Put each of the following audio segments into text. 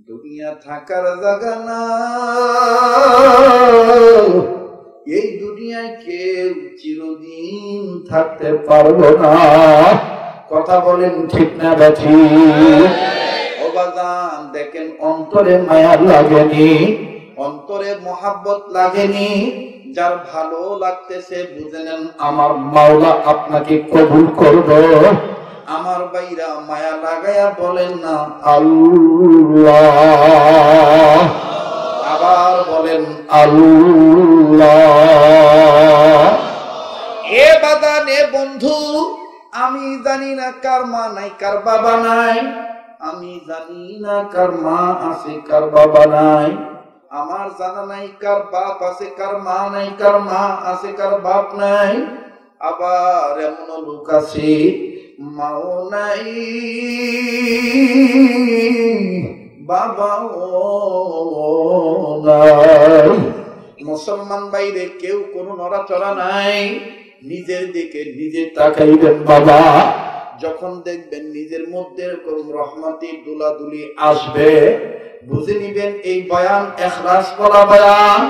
দুনিয়া থাকার জায়গা না, এই দুনিয়ায় কেউ চিরদিন থাকতে পারবো না। কথা বলেন ঠিক না বেঠিক? ও বাজান দেখেন, অন্তরে মায়া লাগেনি, অন্তরে মহাব্বত লাগেনি? যার ভালো লাগতেছে বুঝে নেন আমার মাওলা আপনাকে কবুল করবে। আমার বাইরা মায়া লাগায়া বলেন না আল্লাহ, আবার বলেন আল্লাহ। এ বাদান, এ বন্ধু, আমি জানি না কার মা নাই কার বাবা নাই, আমি জানি না কার মা আছে কার বাবা নাই, আমার জানা নাই কার বাপ আছে কার মা নাই, কার মা আছে কার বাপ নাই। আবার এমন লোক আছে মাও নাই বাবাও নাই। মুসলমান বাইরে কেউ কোনো নড়াচড়া নাই, নিজের দিকে নিজে তাকাইবেন বাবা। যখন দেখবেন নিজের মধ্যে এরকম রহমতি দুলাদুলি আসবে, বুঝে নিবেন এই বয়ান ইখলাস করা বয়ান,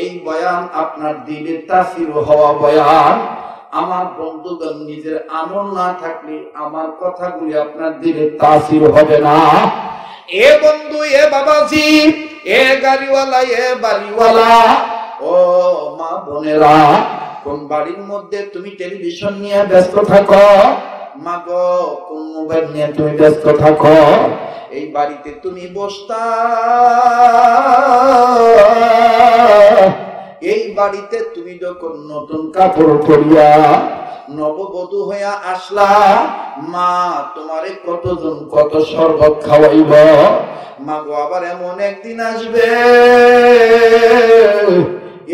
এই বয়ান আপনার দিলে তাসির হওয়া বয়ান। আমার বন্ধুগণ, নিজের আমল না থাকলে আমার কথাগুলি আপনার দিলে তাসির হবে না। এ বন্ধু, এ বাবাজি, এ গাড়িওয়ালা, এ বাড়িওয়ালা, ও মা বোনেরা, কোন বাড়ির মধ্যে তুমি টেলিভিশন নিয়ে ব্যস্ত থাকো, মা গো কোন মোবাইল নিয়ে তুমি ব্যস্ত থাকো, এই বাড়িতে তুমি বসতা, এই বাড়িতে তুমি যখন নতুন কাপড় পরিয়া নববধূ হইয়া আসলা, মা তোমারে কতজন কত শরবত খাওয়াইব। মা গো আবার এমন একদিন আসবে,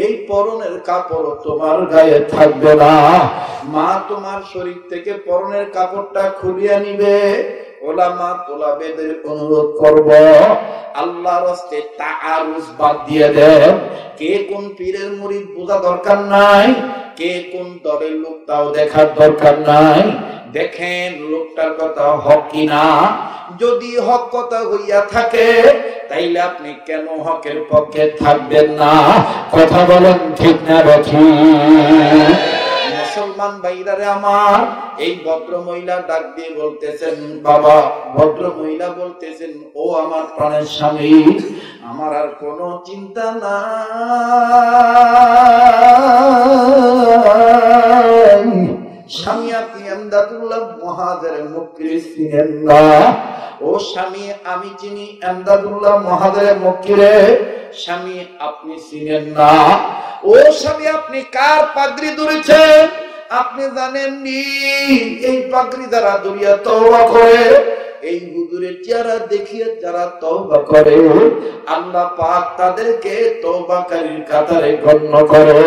এই পরনের কাপড় তোমার গায়ে থাকবে না, মা তোমার শরীর থেকে পরনের কাপড়টা খুলিয়া নিবে। ওলামা তোলাবেদের অনুরোধ করব, আল্লাহর রাস্তে তাআরুজ বাদ দিয়ে দেন। কে কোন পীরের মুরিদ বোঝা দরকার নাই, কে কোন দলের লোক তাও দেখার দরকার নাই। দেখেন লোকটার কথা হক কিনা, যদি হক কথা হইয়া থাকে তাইলে আপনি কেন হকের পক্ষে থাকবেন না? কথা বলেন ঠিক না বেঠিক? মুসলমান ভাইরারে আমার, এই ভদ্র মহিলা ডাক দিয়ে বলতেছেন, বাবা, ভদ্র মহিলা বলতেছেন, ও আমার প্রাণের স্বামী, আমার আর কোনো চিন্তা নাই। স্বামী আপনি এমদাদুল্লাহ মহাজের মুক্তি চিনেন না? ও স্বামী আমি চিনি এমদাদুল্লাহ মহাজের মুক্তিরে, স্বামী আপনি চিনেন না? ও স্বামী আপনি কার পাগড়ি ধরেছেন আপনি জানেননি? এই পাগড়ি দ্বারা দুনিয়া তওবা করে, এই হুজুরের চেহারা দেখিয়ে যারা তওবা করে, আল্লাহ পাক তাদেরকে তওবাকারীর কাতারে গণ্য করে।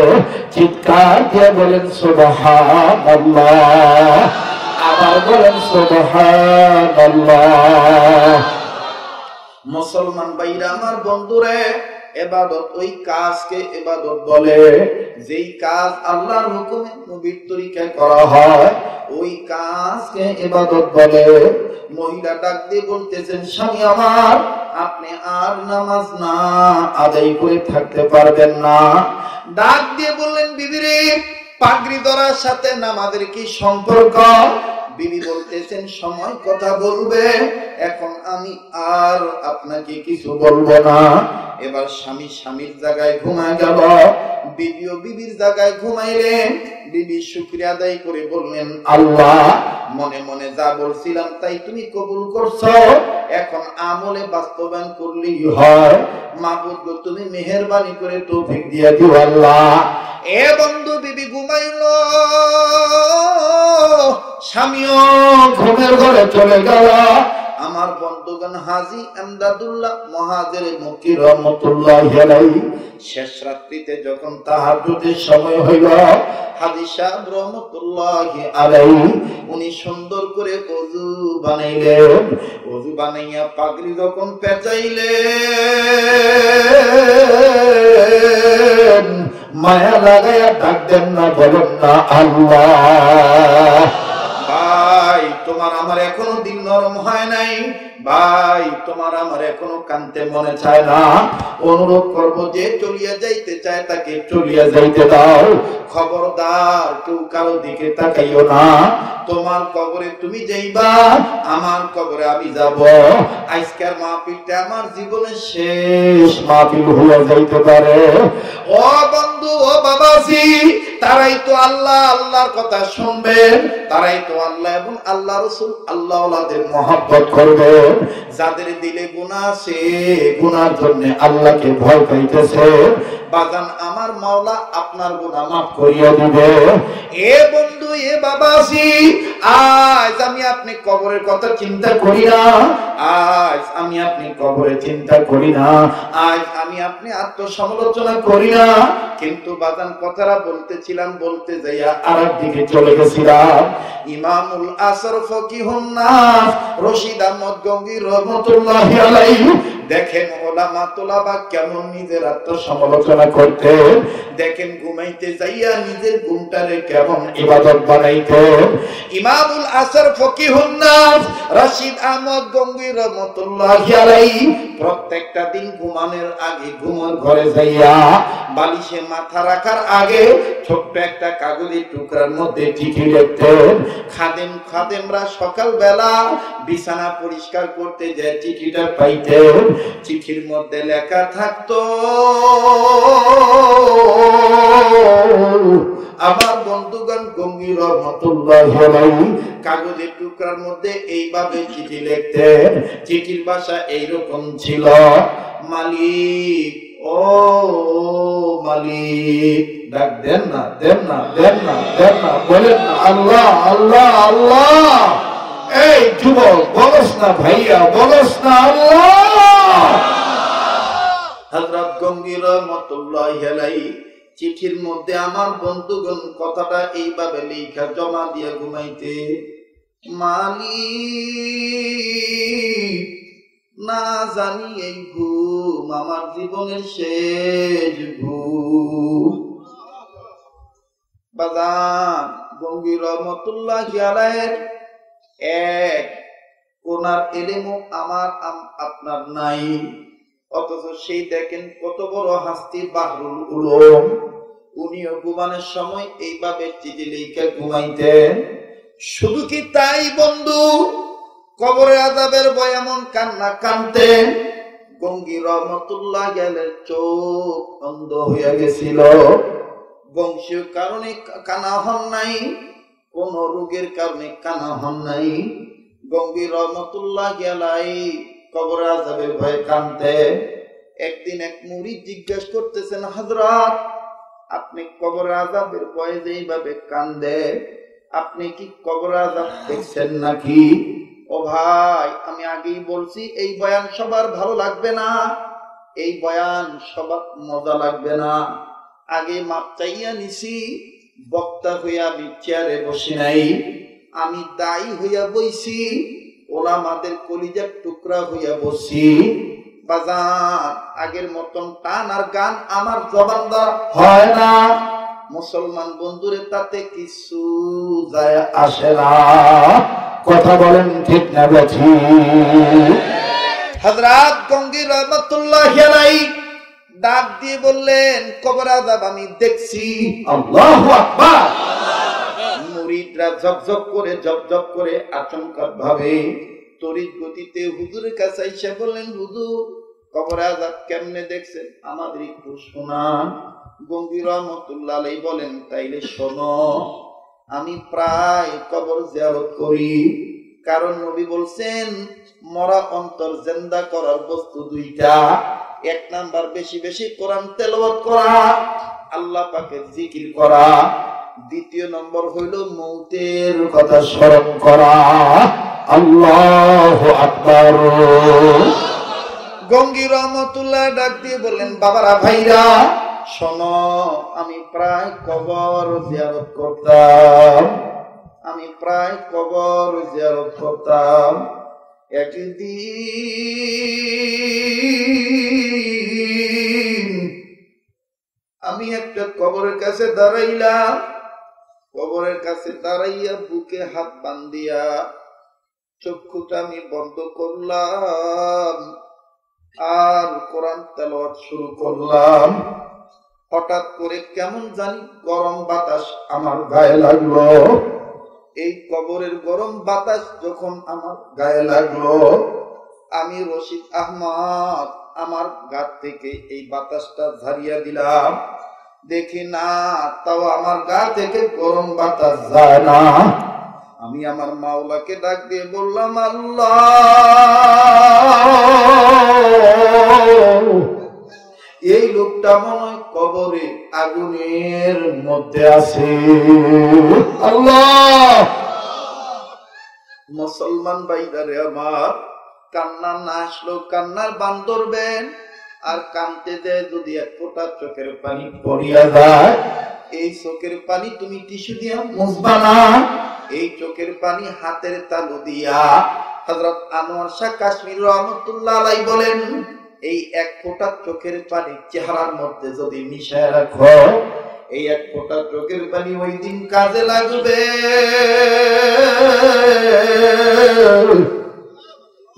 চিৎকার দিয়ে বলেন সুবহানাল্লাহ, আবার বলেন সুবহানাল্লাহ। মুসলমান ভাইরা আমার, বন্ধুরে, ইবাদত ওই কাজকে ইবাদত বলে যেই কাজ আল্লাহর হুকুমে নবীর তরিকায় করা হয়, ওই কাজকে ইবাদত বলে। মহিলা ডাক দিয়ে বলতেছেন, স্বামী আমার, আপনি আর নামাজ না আদায় করে থাকতে পারবেন না। ডাক দিয়ে বললেন, বিবি রে, পাগড়ি ধরার সাথে নামাজের কি সম্পর্ক? বিবি বলতেছেন, সময় কথা বলবে, এখন আমি আর আপনাকে কিছু বলবো না। এবার স্বামী স্বামীর জায়গায় ঘুমায় গেল, বিবিও বিবির জায়গায় ঘুমাইলেন। বিবি শুকরিয়া আদায় করে বললেন, আল্লাহ, মনে মনে যা বলছিলাম তাই তুমি কবুল করছো, এখন আমলে বাস্তবায়ন করলেই হয়। মাবুদ গো, তুমি মেহেরবানি করে তৌফিক দিয়ে দিও আল্লাহ। এ বন্ধু, বিবি ঘুমাইল, স্বামীও ঘুমের ঘরে চলে গেল। আমার বন্ধুগণ, হাজী এমদাদুল্লাহ মহাজের মক্কি রহমাতুল্লাহি আলাইহি শেষ রাত্রিতে যখন তাহাজ্জুদের সময় হইল, হাজী সাহেব রহমাতুল্লাহি আলাইহি উনি সুন্দর করে ওযু বানাইলেন। ওযু বানাইয়া পাগড়ি যখন পেঁচাইলেন, মায়া লাগাইয়া ডাক দেন না, বলেন না আল্লাহ। ভাই, তোমার আমার এখনো দিল নরম হয় নাই। ভাই, ভাই তোমার আমার এখনো কানতে মনে চায় না, অনুরোধ করব যে চলিয়া যাইতে চায় তাকে চলিয়া যাইতে দাও, খবরদার কেউ কারো দিকে তাকাইও না। তোমার কবরে তুমি যাইবা, আমার কবরে আমি যাব। আজকের মাহফিলটা আমার জীবনের শেষ মাহফিল হয়ে যাইতে পারে। ও বন্ধু, ও বাবাজি, তারাই তো আল্লাহ আল্লাহর কথা শুনবে, তারাই তো আল্লাহ এবং আল্লাহ রাসূল আল্লাহ ওয়ালাদের মহব্বত করবে। যাদের দিলে গুনাহ আছে, গুনার জন্য আল্লাহকে ভয় পাইতেছে, বাজান আমার মাওলা আপনার গুনাহ মাফ করিয়া দিবে। এ বন্ধু, এ বাবাজি, আজ আমি আপনি কবরের কথা চিন্তা করি না, আজ আমি আপনি কবরে চিন্তা করি না, আজ আমি আপনি আত্মসমালোচনা করি না, কিন্তু বাজান কথাটা বলতেছিলাম, বলতে যাইয়া আরেক দিকে চলে গেছিলাম। ইমামুল আসর ফকিহুন নাস রশিদ আহমদ গঙ্গী রহমাতুল্লাহি আলাইহি, দেখেন ওলামা তোলাবা কেমন নিজের আত্মসমালোচনা করতে, দেখেন ঘুমাইতে যাইয়া নিজের ঘুমটারে কেমন ইবাদত বানাইতে। ইমামুল আসর ফকিহুন নাস রশিদ আহমদ গঙ্গী রহমাতুল্লাহি আলাইহি প্রত্যেকটা দিন ঘুমানোর আগে ঘুমের ঘরে যাইয়া বালিশে মাথা রাখার আগে ছোট্ট একটা কাগজের টুকরার মধ্যে চিঠি লিখতেন। খাদেমরা সকালবেলা বিছানা পরিষ্কার করতে যে চিঠিটা পাইতেন, চিঠির মধ্যে লেখা থাকতো, আমার বন্ধুগণ গঙ্গী রহমাতুল্লাহি আলাইহি কাগজের টুকরার মধ্যে এইভাবে চিঠি লিখতেন। চিঠির ভাষা এইরকম ছিল, মালিক, ও মালিক, ডাক দেন না, দেন না, দেন না, দেন না, বলেন না আল্লাহ আল্লাহ আল্লাহ। এই যুবক বলস না ভাইয়া, বলস না আল্লাহ। হযরত গঙ্গী রহমাতুল্লাহি আলাইহি চিঠির মধ্যে আমার বন্ধুগণ কথাটা এইভাবে লেখা জমা দিয়ে ঘুমাইতে, মালিক, না জানি এই ঘুম আমার জীবনের শেষ ঘুম। বাজান গঙ্গী রহমাতুল্লাহি আলাইহির এক কোনার ইলমও আমার আপনার নাই, অথচ সেই দেখেন কত বড় হাস্তি বাহরুল উলুম, উনিও ঘুমানোর সময় এইভাবে চিঠি লিখে ঘুমাইতেন। শুধু কি তাই বন্ধু, কবরে আযাবের ভয় এমন কান্না কাঁদতেন, গঙ্গী রহমাতুল্লাহি আলাইহির চোখ অন্ধ হয়ে গেছিল। বংশীয় কারণে কানা হন নাই, কোন রোগের কারণে কানা হন নাই। গঙ্গী রহমাতুল্লাহি আলাইহি কবরে আযাবের ভয়ে কাঁদতেন। একদিন এক মুরিদ জিজ্ঞাসা করতেছেন, হযরত আপনি কবরে আযাবের ভয়ে যেইভাবে কাঁদেন, আপনি কি কবরে আযাব দেখছেন নাকি? ও ভাই, আমি আগেই বলছি এই বয়ান সবার ভালো লাগবে না, এই বয়ান সবার মজা লাগবে না। আগে মাপ চাইয়া নিছি, বক্তা হইয়া আমি চেয়ারে বসি নাই, আমি দায়ী হইয়া বইছি, ওলামাদের কলিজার টুকরা হইয়া বসি। বাজান আগের মতন টান আর গান আমার জবান দ্বারা হয় না। মুসলমান বন্ধুরে তাতে কিছু যায় আসে না, কথা বলেন ঠিক না বেঠি? হযরত গঙ্গী রহমাতুল্লাহি আলাইহি ডাক দিয়ে বললেন, কবর আযাব আমি দেখছি। আল্লাহু আকবার। মুরিদরা ঝকঝক করে আচমকা ভাবে তড়িৎ গতিতে হুজুরের কাছে এসে বললেন, হুজুর কবর আযাব কেমনে দেখছেন আমাদের একটু শোনান। গঙ্গী রহমাতুল্লাহি আলাইহি বলেন, তাইলে শোনো, আমি প্রায় কবর জিয়ারত করি, কারণ নবী বলছেন মরা অন্তর জিন্দা করার বস্তু দুইটা। এক নাম্বার বেশি বেশি কোরআন তেলাওয়াত করা, আল্লাহ পাকের জিকির করা। দ্বিতীয় নম্বর হইল মৌতের কথা স্মরণ করা। আল্লাহু আকবার। গঙ্গী রহমাতুল্লাহ ডাক দিয়ে বললেন, বাবারা ভাইরা শোনো, আমি প্রায় কবর জিয়ারত করতাম, আমি প্রায় কবর জিয়ারত করতাম। একদিন আমি একটা কবরের কাছে দাঁড়াইলাম, কবরের কাছে দাঁড়াইয়া বুকে হাত বান্ধিয়া চক্ষুটা আমি বন্ধ করলাম আর কোরআন তেলাওয়াত শুরু করলাম। হঠাৎ করে কেমন জানি গরম বাতাস আমার গায়ে লাগলো। এই কবরের গরম বাতাস যখন আমার গায়ে লাগলো, আমি রশিদ আহমদ আমার গা থেকে এই বাতাসটা ঝাড়িয়ে দিলাম। দেখি না, তাও আমার গা থেকে গরম বাতাস যায় না। আমি আমার মাওলাকে ডাক দিয়ে বললাম, আল্লাহ, এই লোকটা মনে হয় কবরে আগুনের মধ্যে আছে। আল্লাহ, মুসলমান ভাইদারে আমার, কান্না না আসলো কান্নার বান ধরবেন, আর কানতে দেয় যদি এক ফোঁটা চোখের পানি পড়িয়া যায়, এই চোখের পানি তুমি টিস্যু দিয়া মুছবা না, এই চোখের পানি হাতের তালু দিয়া। হযরত আনোয়ার শাহ কাশ্মীর রহমাতুল্লাহ আলাইহি বলেন, এই এক ফোঁটা চোখের পানি চেহারার মধ্যে যদি মিশায় রাখো, এই এক ফোঁটা চোখের পানি ওই দিন কাজে লাগবে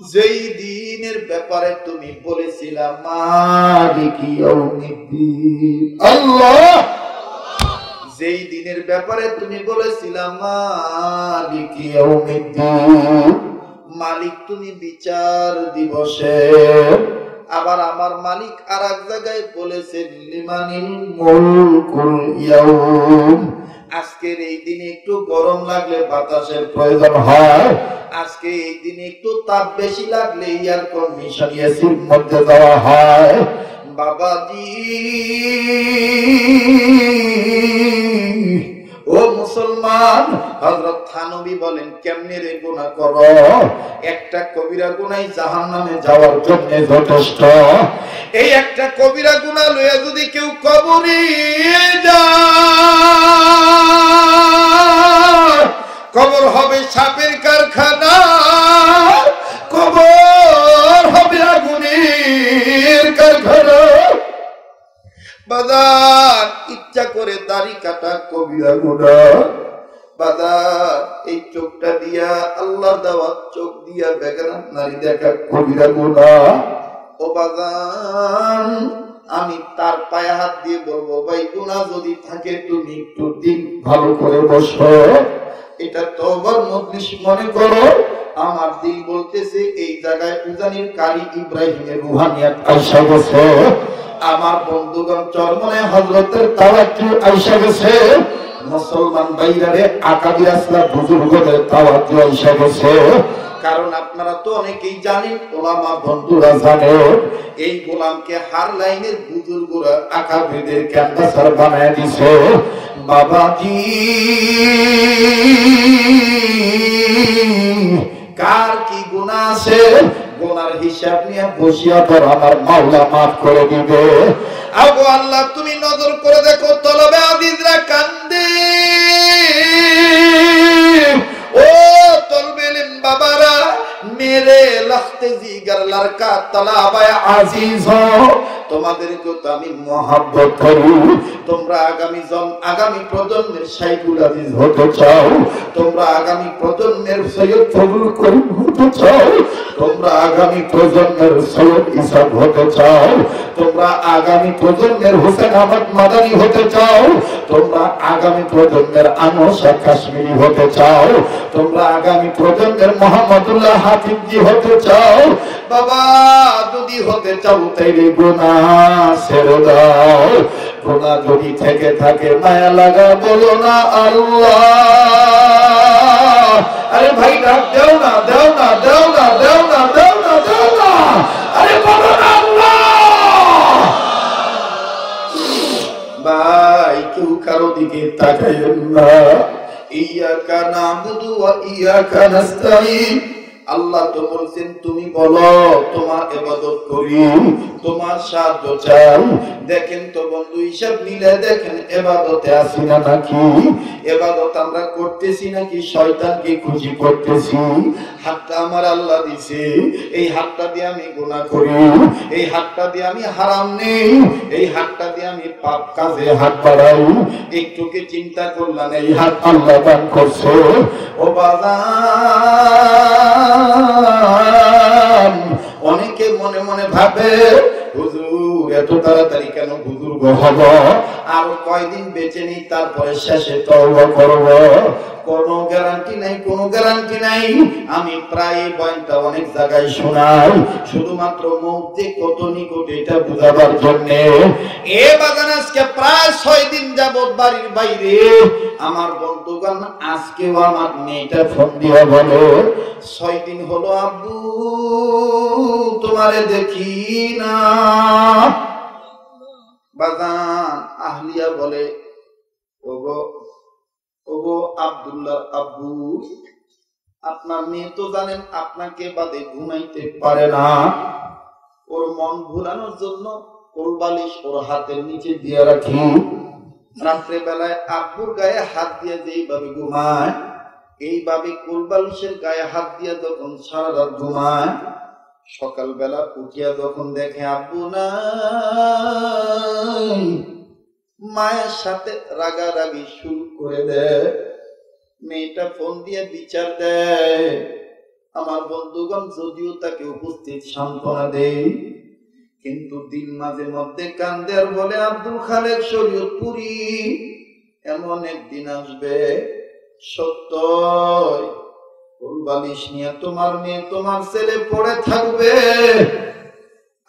যেই দিনের ব্যাপারে তুমি বলেছিলাম মালিকি ইয়াউমিদ্দিন। আল্লাহ, যেই দিনের ব্যাপারে তুমি বলেছিলাম মালিকি ইয়াউমিদ্দিন, মালিক তুমি বিচার দিবসে। আবার আমার মালিক আর এক জায়গায় বলেছেন লিমানিল মুলকুল ইয়াউম, আজকের এই দিনে একটু গরম লাগলে বাতাসের প্রয়োজন হয়, আজকে এই দিনে একটু তাপ বেশি লাগলে এয়ার কন্ডিশন এসির মধ্যে দেওয়া হয়। বাবাজি, ও মুসলমান, হযরত থানবী বলেন, কেমনে রে গুনাহ করো, একটা কবিরা গুনাহ জাহান্নামে যাওয়ার জন্য যথেষ্ট। এই একটা কবিরা গুনাহ লইয়া যদি কেউ কবরে যায়, কবর হবে সাপের কারখানা, কবর হবে আগুনের কারখানা। বাজার ইচ্ছা করে দাড়ি কাটা কবিরা গুনাহ। বাজার এই চোখটা দিয়া, আল্লাহ দেওয়া চোখ দিয়া বেগানা নারী দেখা কবিরা গুনাহ। ও বাজার, আমি তার পায়ে হাত দিয়ে বলবো, ভাই গুনাহ যদি থাকে তুমি একটু দিন ভালো করে বসো, এটা তওবার মজলিস মনে করো। আমার দিল বলতেছে এই জায়গায় উজানির কারি ইব্রাহিমের রুহানিয়াত আইসা গেছে, আমার বন্ধুগণ চরমনে হযরতের তাওয়াজ্জু আইসা গেছে, মুসলমান ভাইরারে আকাবির আসলা বুজুর্গদের তাওয়াজ্জু আইসা গেছে। কারণ আপনারা তো অনেকেই জানেন, ওলামা বন্ধুরা জানে, এই গোলামকে হার লাইনের বুজুর্গরা আকাবিরদের ক্যাম্পাসার বানায় দিছে। বাবাজি, কার কি গুনাহ আছে, গুনার হিসাব নিয়ে বসিয়া পর আমার মাওলা মাফ করে দিবে। আগো আল্লাহ, তুমি নজর করে দেখো, তলবে আদিজরা কান্দে। ও তলবে ইলম বাবারা, মেরে লখতে জিগার লড়কা তলাবায়ে আজিজ হো, তোমাদেরকে তো আমি মহব্বত করি। তোমরা আগামী প্রজন্মের শাইখুল আজিজ হতে চাও, তোমরা আগামী প্রজন্মের সৈয়দ ফজল করিম হতে চাও, তোমরা আগামী প্রজন্মের সৈয়দ ইসাক হতে চাও, তোমরা আগামী প্রজন্মের হোসেন আহমদ মাদানী হতে চাও, তোমরা আগামী প্রজন্মের আনোয়ার শাহ কাশ্মীরি হতে চাও, তোমরা আগামী প্রজন্মের মোহাম্মদুল্লাহ হাফিজি হতে চাও। বাবা, যদি হতে চাও তাইলে গুনাহ ছেড়ে দাও। গুনাহ যদি থেকে থাকে মায়া লাগা বলো না আল্লাহ। আরে ভাই, ডাক দেও না, দেও না, দেও না, দেও না, দেও না, দেও না, আরে বলো না আল্লাহ। ভাই, কেউ কারো দিকে তাকাইয়েন না। ইয়াকা নাবুদু ওয়া ইয়াকা নাস্তাঈন, আল্লাহ তো বলছেন তুমি বলো তোমার ইবাদত করি, তোমার সাহায্য চাই। দেখেন তো বন্ধু, হিসাব মিলে দেখেন ইবাদতে আছি না নাকি? ইবাদত আমরা করতেছি নাকি শয়তানকে খুশি করতেছি? হাতটা আমার আল্লাহ দিছে, এই হাতটা দিয়ে আমি গুনাহ করি, এই হাতটা দিয়ে আমি হারাম নেই, এই হাতটা দিয়ে আমি পাপ কাজে হাত বাড়াই। একটু কি চিন্তা করলাম এই হাত আল্লাহ দান করছে? ও বাজান, অনেকে মনে মনে ভাবে হুজুর এত তাড়াতাড়ি কেন বুজুর্গ হব, আর কয়দিন বেঁচে নেই তারপরে শেষে তওবা করব। কোনো গ্যারান্টি নাই, কোনো গ্যারান্টি নাই। আমি প্রায় বয়ানটা অনেক জায়গায় শোনাই, শুধুমাত্র মৌতে কত নিকট এটা বুঝাবার জন্য। এ বাগান আজকে প্রায় 6 দিন যাবত বাড়ির বাইরে আমার বন্ধুগণ, আজকেও আমার মেয়েটা ফোন দিয়ে বলে 6 দিন হলো আব্বু তোমারে দেখি না। বাগান আহলিয়া বলে ওগো ওগো আব্দুল্লাহ আব্বু, আপনার মেয়ে তো জানেন আপনাকে বাদে ঘুমাইতে পারে না। ওর মন ভুলানোর জন্য কোলবালিশ ওর হাতের নিচে দিয়ে রাখি। রাত্রে বেলায় আব্বুর গায়ে হাত দিয়ে যেইভাবে ঘুমায়, এইভাবে কোলবালিশের গায়ে হাত দিয়ে যখন সারা রাত ঘুমায়, সকালবেলা উঠিয়া যখন দেখে আব্বু নাই, মায়ের সাথে রাগারাগি শুরু করে দেয়। মেয়েটা ফোন দিয়ে বিচার দেয়। আমার বন্ধুগণ যদিও তাকে উপস্থিত সান্ত্বনা দেয়, কিন্তু দিন মাঝে মধ্যে কান্দে আর বলে আব্দুল খালেক শরীয়তপুরি, এমন একদিন আসবে সত্য কোলবালিশ নিয়ে তোমার মেয়ে তোমার ছেলে পড়ে থাকবে,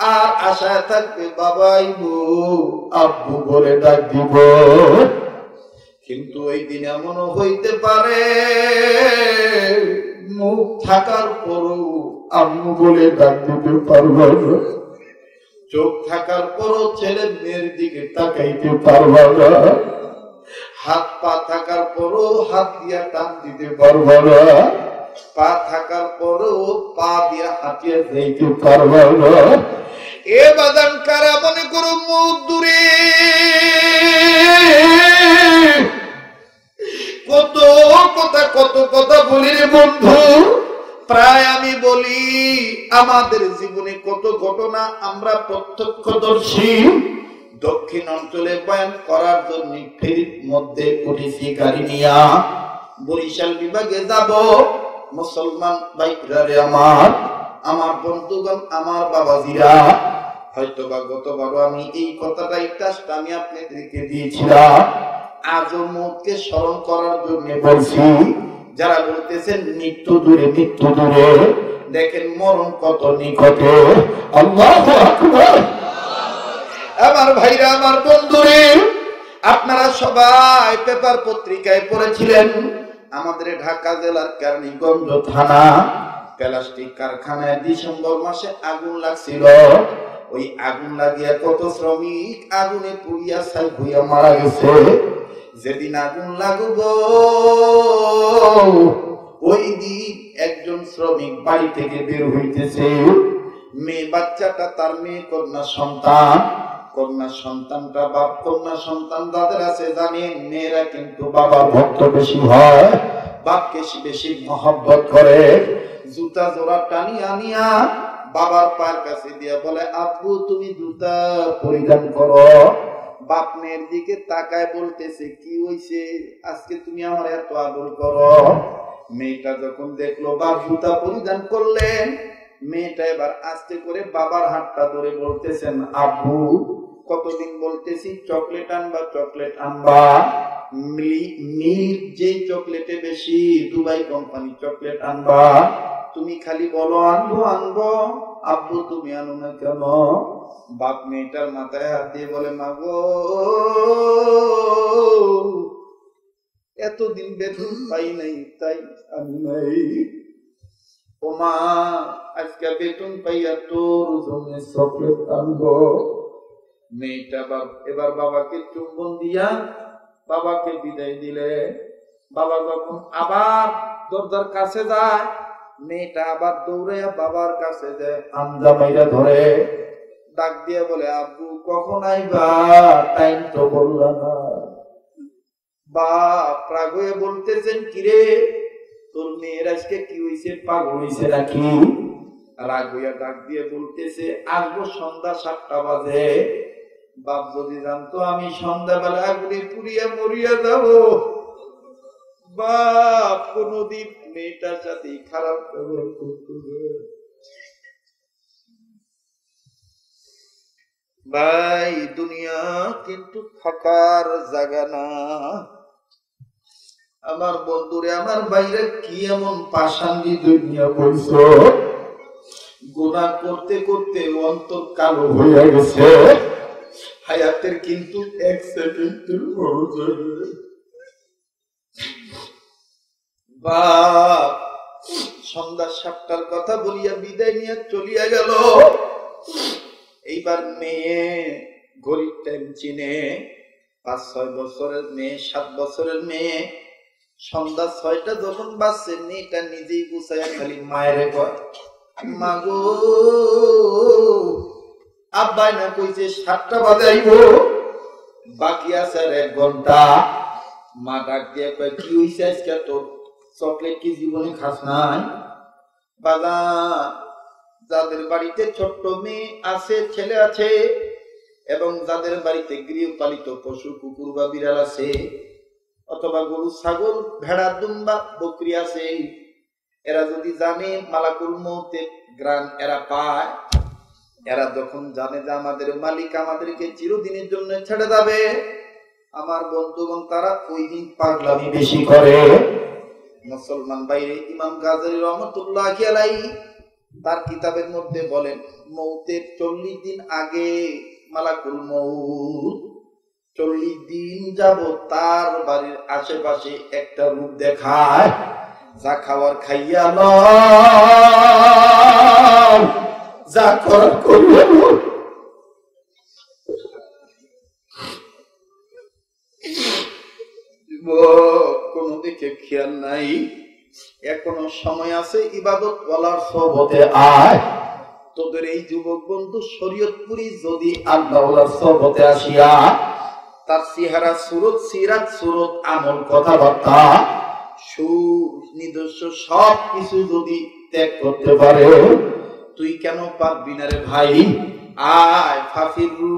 আর আশায় থাকবে বাবা আইবো আব্বু বলে ডাক দিব। কিন্তু ওই দিন এমনও হইতে পারে মুখ থাকার পরও আম্মু বলে ডাক দিতে পারবো না, চোখ থাকার পরও ছেলে মেয়ের দিকে তাকাইতে পারবো না, হাত পা থাকার পরও হাত দিয়া টান দিতে পারবো না, পা থাকার পরও পা দিয়া হাতিয়ে যাইতে পারবো না। এ বাদান কারা মনে করো মুখ দূরে কত কথা কত কথা বলি রে বন্ধু। প্রায় আমি বলি আমাদের জীবনে কত ঘটনা আমরা প্রত্যক্ষদর্শী। দক্ষিণ অঞ্চলে বয়ান করার জন্য ফেরির মধ্যে উঠেছি গাড়ি নিয়া, বরিশাল বিভাগে যাব। মুসলমান ভাইরা রে আমার বন্ধুগণ, আমার বাবাজিরা, হয়তো বা গতবারও আমি এই কথাটাই টাস্ট আমি আপনাদেরকে দিয়েছিলাম। আজও মৌতকে স্মরণ করার জন্য বলছি। যারা বলতেছেন মৃত্যু দূরে, মৃত্যু দূরে, দেখেন মরণ কত নিকটে। আল্লাহু আকবার। আমার ভাইরা, আমার বন্ধুরে, আপনারা সবাই পেপার পত্রিকায় পড়েছিলেন আমাদের ঢাকা জেলার কেরানীগঞ্জ থানা প্লাস্টিক কারখানায় ডিসেম্বর মাসে আগুন লাগছিল। ওই আগুন লাগিয়া কত শ্রমিক আগুনে পুড়িয়া ছাই হইয়া মারা গেছে। যেদিন আগুন লাগব ওই দিন একজন শ্রমিক বাড়ি থেকে বের হইতেছে। মেয়ে বাচ্চাটা তার মেয়ে কন্যা সন্তান, কন্যা সন্তানটা বাপ, কন্যা সন্তান যাদের আছে জানেন মেয়েরা কিন্তু বাবার ভক্ত বেশি হয়, বাপকে বেশি মহব্বত করে। জুতা জোড়া টানি আনিয়া বাবার পায়ের কাছে দিয়া বলে আব্বু তুমি জুতা পরিধান করো। বাপ মেয়ের দিকে তাকায় বলতেছে কি হইছে আজকে তুমি আমার এত আদর করো। মেয়েটা যখন দেখলো বাপ জুতা পরিধান করলেন, মেয়েটা এবার আস্তে করে বাবার হাতটা ধরে বলতেছেন আব্বু কতদিন বলতেছি চকলেট আনবা, চকলেট আনবা, মিল্ক যে চকলেটে বেশি দুবাই কোম্পানি চকলেট আনবা, তুমি খালি বলো আনবো আনবো, আব্বু তুমি আনো না কেন? বাপ মেয়েটার মাথায় হাত দিয়ে বলে মা গো এতদিন বেতন পাই নাই তাই আমি নাই। ও মা আজকে বেতন পাইয়া তোর জন্য চকলেট আনবো। মেয়েটা এবার বাবাকে চুম্বন দিয়া বাবাকে বিদায় দিলে। বাবা যখন আবার দরজার কাছে যায়, মেয়েটা আবার দৌড়াইয়া বাবার কাছে যায়, আঞ্জা মাইরা ধরে, ডাক দিয়ে বলে, আব্বু কখন আইবা, টাইম তো বললা না। বাপ রাগ হয়ে বলতেছেন, কিরে তোর মেয়ের আজকে কি হইছে, পাগল হইছে নাকি? রাগ হইয়া ডাক দিয়ে বলতেছে, আসবো সন্ধ্যা 7টা বাজে। বাপ যদি জানতো আমি সন্ধ্যাবেলা আগুনে পুড়িয়া মরিয়া যাব। বাপ কোনদিন মেয়েটার সাথে খারাপ ব্যবহার করতো না। ভাই দুনিয়া কিন্তু থাকার জায়গা না। আমার বন্ধুরে, আমার বাইরে কি এমন পাষাণী দুনিয়া বলছো, গুনাহ করতে করতে অন্তর কালো হয়ে গেছে। হায়াতের কিন্তু 1 সেকেন্ডের বড় জায়গা। বাপ সন্ধ্যা 7টার কথা বলিয়া বিদায় নিয়ে চলিয়া গেল। এইবার মেয়ে ঘড়ির টাইম চিনে, 5-6 বছরের মেয়ে, 7 বছরের মেয়ে। সন্ধ্যা 6টা যখন বাজছে, মেয়েটা নিজেই গুছাইয়া খালি মায়েরে কয়, মা গো আব্বাই না কইছে 7টা বাজাইব, বাকি আছে আর 1 ঘন্টা। মা ডাক দিয়ে কয়, কি হইছে আজকে তোর, চকলেট কি জীবনে খাস নাই? বাজার যাদের বাড়িতে ছোট্ট মেয়ে আছে, ছেলে আছে, এবং যাদের বাড়িতে গৃহপালিত পশু কুকুর বা বিড়াল আছে, অথবা গরু ছাগল ভেড়া দুম্বা বকরি আছে, এরা যদি জানে মালাকুল মউতের গ্রাণ এরা পায়, এরা যখন জানে যে আমাদের মালিক আমাদেরকে চিরদিনের জন্য ছেড়ে যাবে, আমার বন্ধুগণ তারা ওই দিন পাগলামি বেশি করে। মুসলমান বাইরে ইমাম গাজালি রহমাতুল্লাহি আলাইহি তার কিতাবের মধ্যে বলেন, মউতের 40 দিন আগে মালাকুল মউত 40 দিন যাবত তার বাড়ির আশেপাশে একটা রূপ দেখায়, যা খাওয়ার খাইয়া লও, যা করার করিয়া লও। কোনো দিকে খেয়াল নাই, এখনো সময় আছে, ইবাদত ওয়ালার সোহবতে আয়। তোদের এই যুবক বন্ধু শরীয়তপুরি যদি আল্লাহ ওয়ালার সোহবতে আসিয়া তার চেহারা সুরত, সিরাত সুরত, আমল, কথাবার্তা, সুনিদর্শ সব কিছু যদি ত্যাগ করতে পারে, তুই কেন পারবি না রে ভাই? আয় ফাফিরু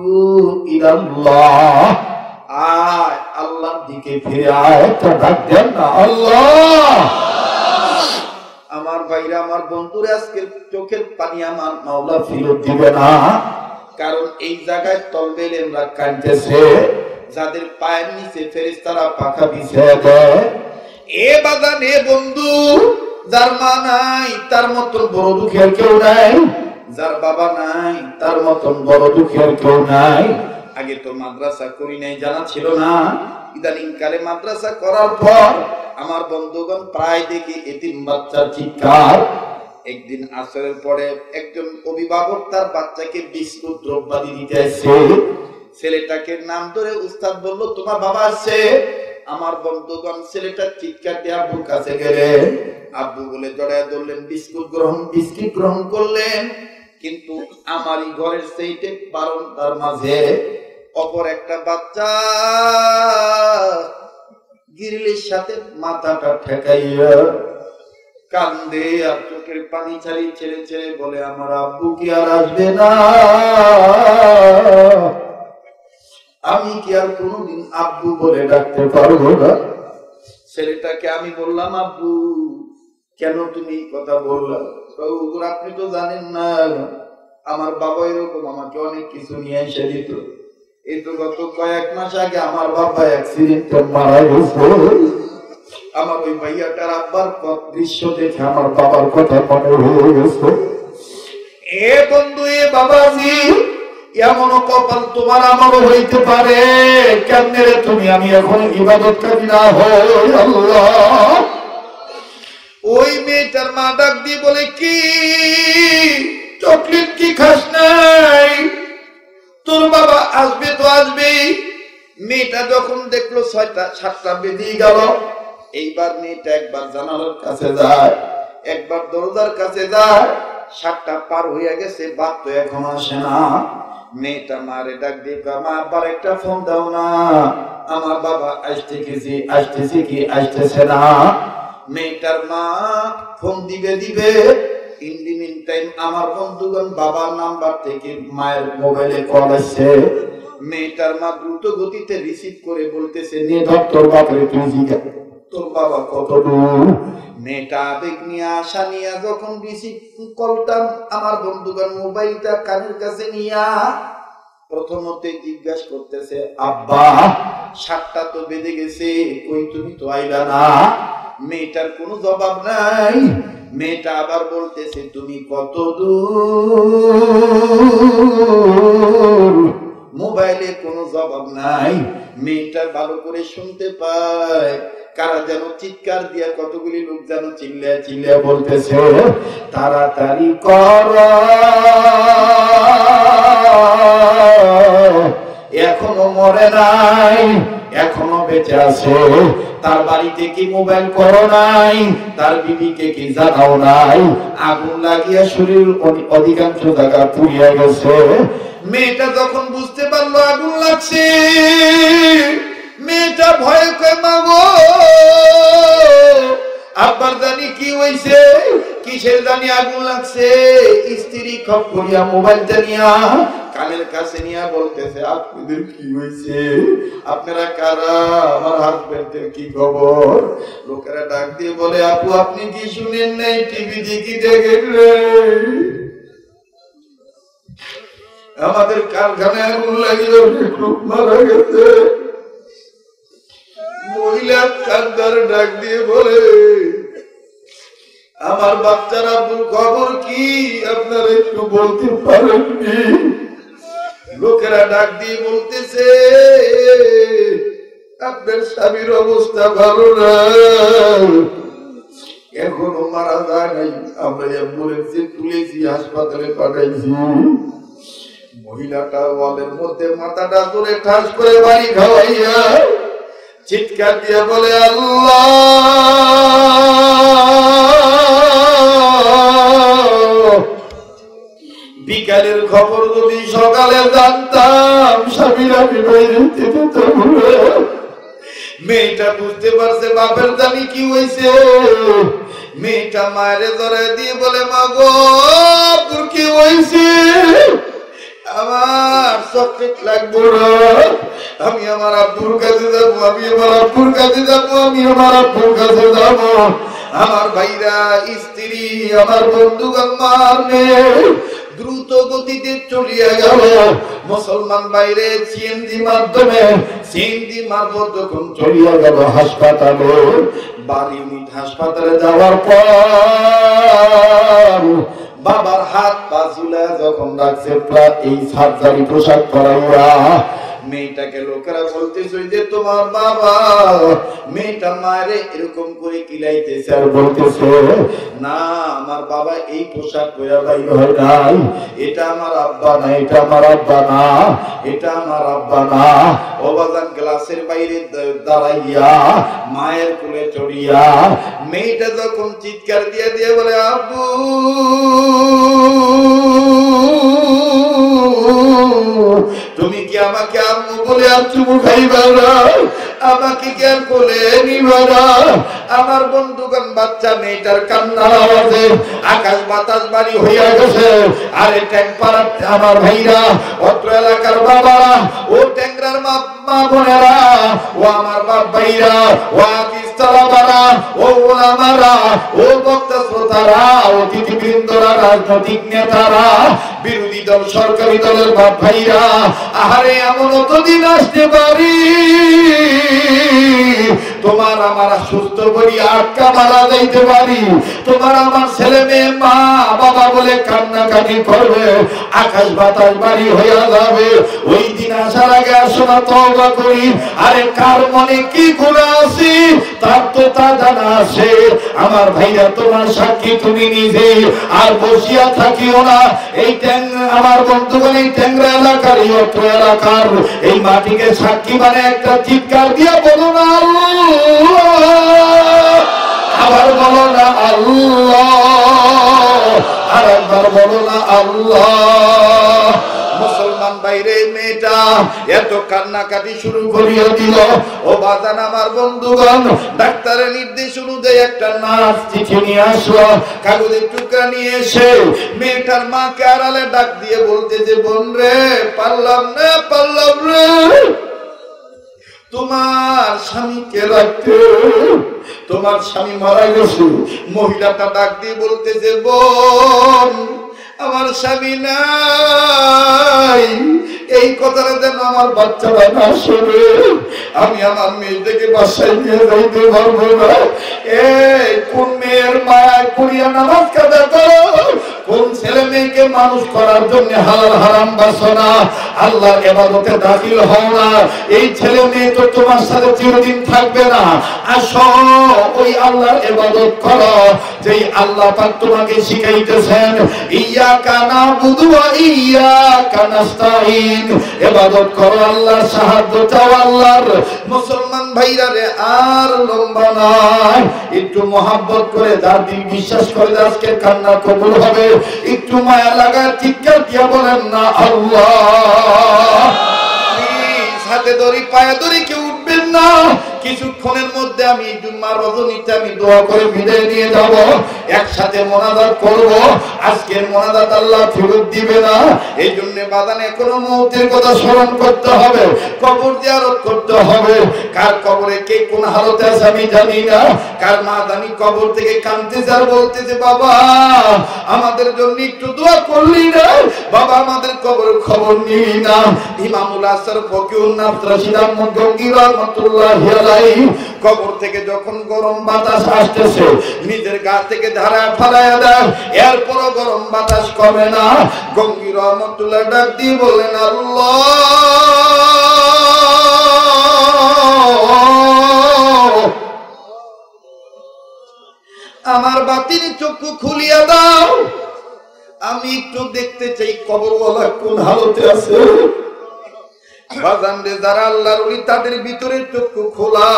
ইলাল্লাহ, আয় আল্লাহর দিকে ফিরে আয়। ডাক দেন না আল্লাহ। আমার ভাইরা, আমার বন্ধুরা, আজকের চোখের পানি আমার মাওলা ফিরত দিবে না, কারণ এই জায়গায় তলবেল আমরা কাঁদতেছে, যাদের পায়ের নিচে ফেরেশতারা পাখা বিছিয়ে দেয়। এ বাগান, এ বন্ধু, যার মা নাই তার মতন বড় দুঃখের কেউ নাই, যার বাবা নাই তার মতন বড় দুঃখের কেউ নাই। আগে তো মাদ্রাসা করি নাই, জানা ছিল না। ইদানিং কালে মাদ্রাসা করার পর আমার বন্ধুগণ প্রায় দেখি এতিম বাচ্চার চিৎকার। একদিন আসরের পরে একজন অভিভাবক তার বাচ্চাকে বিস্কুট দ্রব্যাদি দিতে আসছে। ছেলেটাকে নাম ধরে উস্তাদ বলল, তোমার বাবা আসছে। আমার বন্ধুগণ ছেলেটা চিৎকার দিয়ে আব্বুর কাছে গেলেন, আব্বু বলে জড়ায় ধরলেন, বিস্কুট গ্রহণ করলেন। কিন্তু আমারই ঘরের সেইটে বারান্দার মাঝে অপর একটা বাচ্চা গিরিলের সাথে মাথাটা ঠেকাইয়া কান্দে আর চোখের পানি ছাড়ি ছেড়ে ছেড়ে বলে, আমার আব্বু কি আর আসবে না? আমি কি আর কোনদিন আব্বু বলে ডাকতে পারবো না? ছেলেটাকে আমি বললাম, আব্বু কেন তুমি কথা বললাম? আপনি তো জানেন না, আমার বাবা এরকম আমাকে অনেক কিছু নিয়ে এসে দিত। এই তো গত কয়েক মাস আগে আমার বাবা অ্যাক্সিডেন্টে মারা গেছে। আমার ওই ভাইয়াটার আব্বার দৃশ্য দেখে আমার বাবার কথা মনে হয়ে গেছে। এ বন্ধু, এ বাবাজি, এমন কপাল তোমার আমারও হইতে পারে। কেমনে রে তুমি আমি এখন ইবাদতকারী না হই? আল্লাহ। ওই মেয়েটার মা ডাক দিয়ে বলে, কি চকলেট কি খাস নাই? তোর বাবা আসবে তো আসবেই। মেয়েটা যখন দেখলো 6টা 7টা বেজে গেল, এইবার মেয়েটা একবার জানালার কাছে যায়, একবার দরজার কাছে যায়, 7টা পার হয়ে গেছে, বাপ তো এখন আসে না। মেয়েটা মারে ডাক দিয়ে মা আবার একটা ফোন দাও না, আমার বাবা আসতেছে কি আসতেছে না। মেয়েটার মা ফোন দিবে ইন দি মিন টাইম আমার বন্ধুগণ বাবার নাম্বার থেকে মায়ের মোবাইলে কল আসছে। মেয়েটার মা দ্রুত গতিতে রিসিভ করে বলতেছে নে ধর তোর বাপরে তুই জিজ্ঞাসা তোর বাবা কত দূর। মেয়েটা আবেগ নিয়ে আশা নিয়ে যখন রিসিভ কলটা আমার বন্ধুগণ মোবাইলটা কানের কাছে নিয়া প্রথমতে জিজ্ঞাসা করতেছে আব্বা 7টা তো বেজে গেছে, কই তুমি তো আইলা না। মেয়েটার কোনো জবাব নাই। মেয়েটা আবার বলতেছে তুমি কত দূর। মোবাইলে কোনো জবাব নাই। মেয়েটা ভালো করে শুনতে পায় কারা যেন চিৎকার দিয়া কতগুলি লোক যেন চিল্লা বলতেছে তাড়াতাড়ি কর, এখনো মরে নাই, এখনো বেঁচে আছে। তার বাড়িতে কি মোবাইল করো নাই, তার বিবিকে কি জানাও নাই, আগুন লাগিয়া শরীর অধিকাংশ জায়গা পুড়িয়া গেছে। মেয়েটা যখন বুঝতে পারলো আগুন লাগছে, মেয়েটা ভয় করে মাগো আব্বার জানি কি হইছে, কিসের জানি আগুন লাগছে। স্ত্রী খপ করিয়া মোবাইলটা নিয়া কানের কাছে নিয়ে বলতেছে আপনাদের কি হয়েছে, আপনারা কারা, আমার হাজবেন্ডের কি খবর। লোকেরা ডাক দিয়ে বলে আপু আপনি কি শুনেন নাই, টিভিতে কি দেখেন আমাদের কারখানায় আগুন লাগিয়ে লোক মারা গেছে। মহিলা কান্দার ডাক দিয়ে বলে আমার বাচ্চার আব্বুর খবর কি আপনারা একটু বলতে পারেননি। লোকেরা ডাক দিয়ে বলতেছে আপনার স্বামীর অবস্থা ভালো না, এখনো মারা যায় নাই, আমরা অ্যাম্বুলেন্সে তুলেছি হাসপাতালে পাঠাইছি। মহিলাটা ওয়ালের মধ্যে মাথাটা ধরে ঠাস করে বাড়ি খাওয়াইয়া চিৎকার দিয়ে বলে আল্লাহ বিকালের খবর যদি সকালে জানতাম স্বামীর আমি বাইরে যেতে। মেয়েটা বুঝতে পারছে বাপের জানি কি হয়েছে। মেয়েটা মায়ের ধরে দিয়ে বলে মা গো তোর কি হয়েছে, আমার চকলেট লাগবো না, আমি আমার আব্বুর কাছে যাবো, আমি আমার আব্বুর কাছে যাবো, আমি আমার আব্বুর কাছে যাবো। আমার ভাইরা স্ত্রী আমার বন্ধুগণ মার মেয়ে দ্রুত গতিতে চলিয়া গেল। মুসলমান বাইরে সিএনজি মাধ্যমে সিএনজি মারফত যখন চলিয়া গেল হাসপাতালে, 12 মিনিট হাসপাতালে যাওয়ার পর বাবার হাত পা ঝুলা যখন রাখছে এই সার্জারি পোশাক পরাইয়া, মেয়েটাকে লোকেরা বলতেছে যে তোমার বাবা। মেয়েটা মায়েরে এরকম করে কিলাইতেছে আর বলতেছে না আমার বাবা এই পোশাক পরে বাইর হয় নাই, এটা আমার আব্বা না, এটা আমার আব্বা না, এটা আমার আব্বা না। অবাজান গ্লাসের বাইরে দাঁড়াইয়া মায়ের কোলে চড়িয়া মেয়েটা যখন চিৎকার দিয়ে দিয়ে বলে আব্বু তুমি কি আমাকে আম্মু বলে আর চুমু খাইবা না, আমাকে কি আর কোলে নিবা না। আমার বন্ধুগণ বাচ্চা মেয়েটার কান্নার আওয়াজে আকাশ বাতাস বাড়ি হইয়া গেছে। আরে ট্যাংপাড়ার আমার ভাইরা, অত্র এলাকার বাবারা, ও ট্যাংরার মা বোনেরা, ও আমার বাপ ভাইরা, ও আকিস্তালাবারা, ও ওলামারা, ও বক্তা শ্রোতারা, অতিথিবৃন্দরা, রাজনৈতিক নেতারা, বিরোধী দল সরকারি দলের বাপ ভাইরা, আহারে এমন অতদিন আসতে পারি তোমার আমার সুস্থ করি আটকা মারা যাইতে পারি, তোমার আমার ছেলে মেয়ে মা বাবা বলে কান্নাকাটি করবে, আকাশ বাতাস বাড়ি হইয়া যাবে। ওই দিন আসার আগে আসনা তওবা করি। আরে কার মনে কি গুনাহ আছে তার তো তা জানা আছে। আমার ভাইরা তোমার সাক্ষী তুমি নিজে, আর বসিয়া থাকিও না। এই আমার বন্ধুগণ এই ট্যাংরা এলাকার এই অত্র এলাকার এই মাটিকে সাক্ষী মানে একটা চিৎকার দিয়ে বলো না আবার বলো না আল্লাহ, আর একবার বলো না আল্লাহ। মুসলমান বাইরে মেয়েটা এত কান্নাকাটি শুরু করিয়ে দিল। ও বাজান আমার বন্ধুগণ, ডাক্তারের নির্দেশ অনুযায়ী একটা নার্স চিঠি নিয়ে আসলো, কাগজের টুকরা নিয়ে এসে মেয়েটার মাকে আড়ালে ডাক দিয়ে বলতে যে, বোন রে, পারলাম রে, তোমার স্বামীকে রাখতে, তোমার স্বামী মারা গেছে। মহিলাটা ডাক দিয়ে বলতেছে, বোন আমার স্বামী নাই, এই কথাটা যেন আমার বাচ্চারা না শোনে, আমি আমার মেয়েটাকে বাসায় নিয়ে যাইতে পারবো না। কোন মেয়ের মায়ায় পড়িয়া নামাজ কাজা করো, কোন ছেলে মেয়েকে মানুষ করার জন্য হালাল হারাম বাসনা, আল্লাহর ইবাদতে দাখিল হও না, এই ছেলে মেয়ে তো তোমার সাথে চিরদিন থাকবে না। আসো ওই আল্লাহর ইবাদত করো যেই আল্লাহ পাক তোমাকে শিখাইতেছেন, ইয়াকা নাবুদু ওয়া ইয়াকা নাস্তাইন, ইবাদত করো, আল্লাহর সাহায্য চাও আল্লাহর। মুসলমান ভাইরা রে, আর লম্বা নয়, একটু মহব্বত করে যার দিন বিশ্বাস করে আজকে কান্না কবুল হবে, একটু মায়া লাগা চিৎকার দিয়ে বলেন না আল্লাহ। হাতে দড়ি পায়ে দড়ি কেউ উঠবেন না, কিছুক্ষণের মধ্যে আমি জুম্মার রজনীতে আমি দোয়া করে বিদায় নিয়ে যাব, একসাথে মোনাজাত করব। আজকের মোনাজাত আল্লাহ ফেরত দিবে না, এই জন্য বাদানে কোনো মৌতের কথা স্মরণ করতে হবে, কবর জিয়ারত করতে হবে। কার কবরে কে কোন হালতে আছে আমি জানি না, কার মা জানি কবর থেকে কাঁদতেছে আর বলতেছে, বাবা আমাদের জন্য একটু দোয়া করলি না, বাবা আমাদের কবরের খবর নিলি না। ইমামুল আসর ফকিউন নাফস রাশিদ আহমদ গঙ্গী রাহমাতুল্লাহি আলাইহি কবর থেকে যখন গরম বাতাস আসতেছে নিজের গা থেকে ধারা ফালায়া দেয়, এরপরও গরম বাতাস কমে না। গঙ্গী রাহমাতুল্লাহ ডাক দিয়ে বলেন, আল্লাহ আমার বাতির চক্ষু খুলিয়া দাও, আমি একটু দেখতে চাই কবরওয়ালা কোন হালতে আছে। বাজানরে যারা আল্লাহর ওলি তাদের ভিতরে চক্ষু খোলা।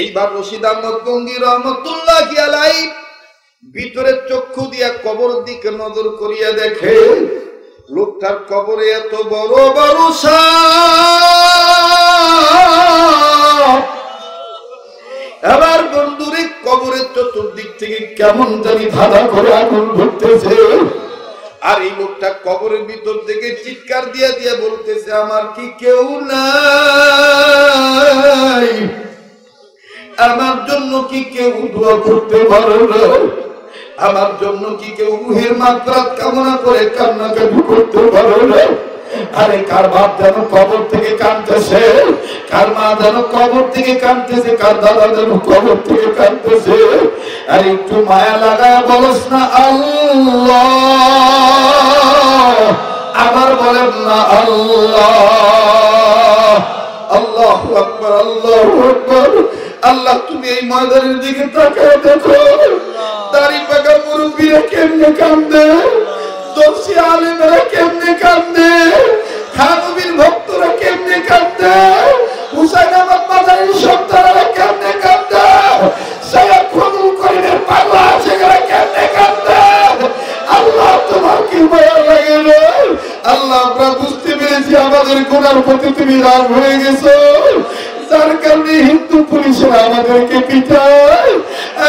এইবার রশিদ আহমদ গঙ্গী রাহমাতুল্লাহি আলাইহি ভিতরে চক্ষু দিয়া কবর দিকে নজর করিয়া দেখে লোকটার কবরে এত বড় বড় সাপ। এবার বন্ধুরে কবরের চতুর্দিক থেকে কেমন জানি ধাঁধা করে আগুন ধরতেছে, আর এই লোকটা কবরের ভিতর থেকে চিৎকার দিয়ে দিয়ে বলতেছে, আমার কি কেউ নাই, আমার জন্য কি কেউ দোয়া করতে পারে না, আমার জন্য কি কেউ রুহের মাগফিরাত কামনা করে কান্নাকাটি করতে পারে না। আরে কার বাপ যেন কবর থেকে কাঁদতেছে, কার মা যেন কবর থেকে কাঁদতেছে, কার দাদা যেন কবর থেকে কাঁদতেছে। আর একটু মায়া লাগায় বলস না আল্লাহ, আবার বলেন না আল্লাহ। আল্লাহু আকবার, আল্লাহু আকবার। আল্লাহ তুমি এই ময়দানের দিকে তাকায় দেখো, দাড়ি পাকা মুরব্বীরা কেমনে কান্দে, দর্শী আলেমেরা কেমনে কান্দে, খানবীর ভক্তরা কেমনে কান্দে, হুসাইন আহমদ মাদানির সন্তানেরা কেমনে কান্দে, সৈয়দ ফজলুল করিমের পাগলা আশেকেরা কেমনে কান্দে। আল্লাহ তোমার কি মায়া লাগে রে। আল্লাহ আমরা বুঝতে পেরেছি আমাদের গুনার প্রতি তুমি রাগ হয়ে গেছো, যার কারণে হিন্দু পুলিশেরা আমাদেরকে পিটায়।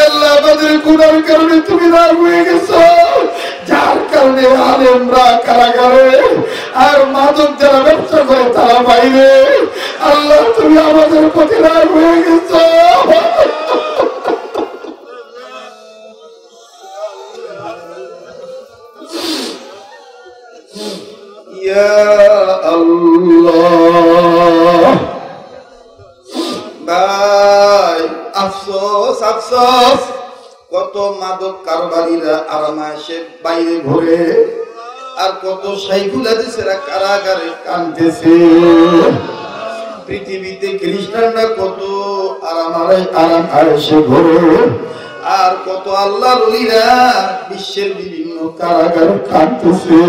আল্লাহ আমাদের গুনার কারণে তুমি রাগ হয়ে গেছো, যার কারণে আলেমরা কারাগারে আর মাদক যারা ব্যবসা করে তারা বাইরে। আল্লাহ তুমি আমাদের প্রতি রাগ হয়ে গেছো। ইয়া আল্লাহ। ভাই আফসোস আফসোস, কত মাদক কারবারিরা আরামায়েশে বাইরে ঘুরে, আর কত শাইখুল হাদিসেরা কারাগারে কাঁদতেছে। পৃথিবীতে খ্রিস্টানরা কত আরামায়েশে ঘুরে, আর কত আল্লাহর ওলিরা বিশ্বের বিভিন্ন কারাগারে কাঁদতেছে।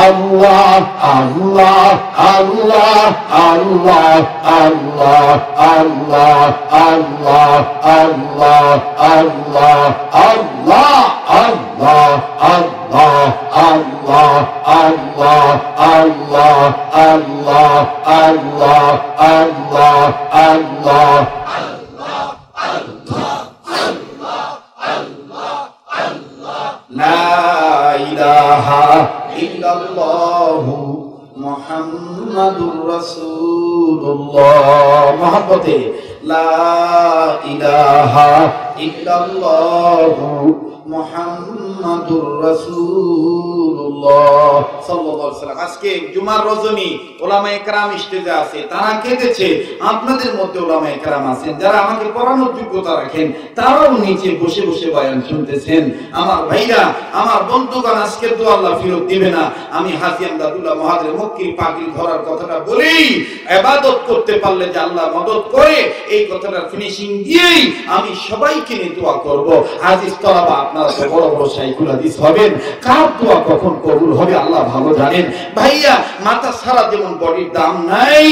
আল্লাহ আল্লাহ আল্লাহ আল্লাহ আল্লাহ আল্লাহ আল্লাহ আল্লাহ আল্লাহ আল্লাহ আল্লাহ আল্লাহ আল্লাহ আল্লাহ আল্লাহ আল্লাহ আল্লাহ আল্লাহ আল্লাহ লা ইলাহা ইল্লাল্লাহু মুহাম্মাদুর রাসূলুল্লাহ মহব্বতে লা ইলাহা ইল্লাল্লাহু মুহাম্মাদুর রাসূলুল্লাহ সাল্লাল্লাহু আলাইহি ওয়াসাল্লাম। আজকে জুমার রজনী উলামায়ে কেরাম স্টেজে আছে, তারা কেঁদেছে। আপনাদের মধ্যে উলামায়ে কেরাম আছেন যারা আমাকে পড়ানোর যোগ্যতা রাখেন, তারাও নিচে বসে বসে বয়ান শুনতেছেন। আমার ভাইরা, আমার বন্ধুগণ, আজকে তো আল্লাহ ফিরত দিবে না। আমি হাজী আমদাদুল্লাহ মহাদের মক্কির পাগড়ি ধরার কথাটা বলেই, ইবাদত করতে পারলে যে আল্লাহ মদদ করে, এই কথাটার ফিনিশিং দিয়েই আমি সবাইকে নিয়ে দোয়া করব। আজিজ তলাবা, আপনারা তো বড় বড় শাইখুল হাদিস হবেন, কার দোয়া কখন কবুল হবে আল্লাহ ভালো জানেন। ভাইয়া, মাথা সারা যেমন বডির দাম নাই,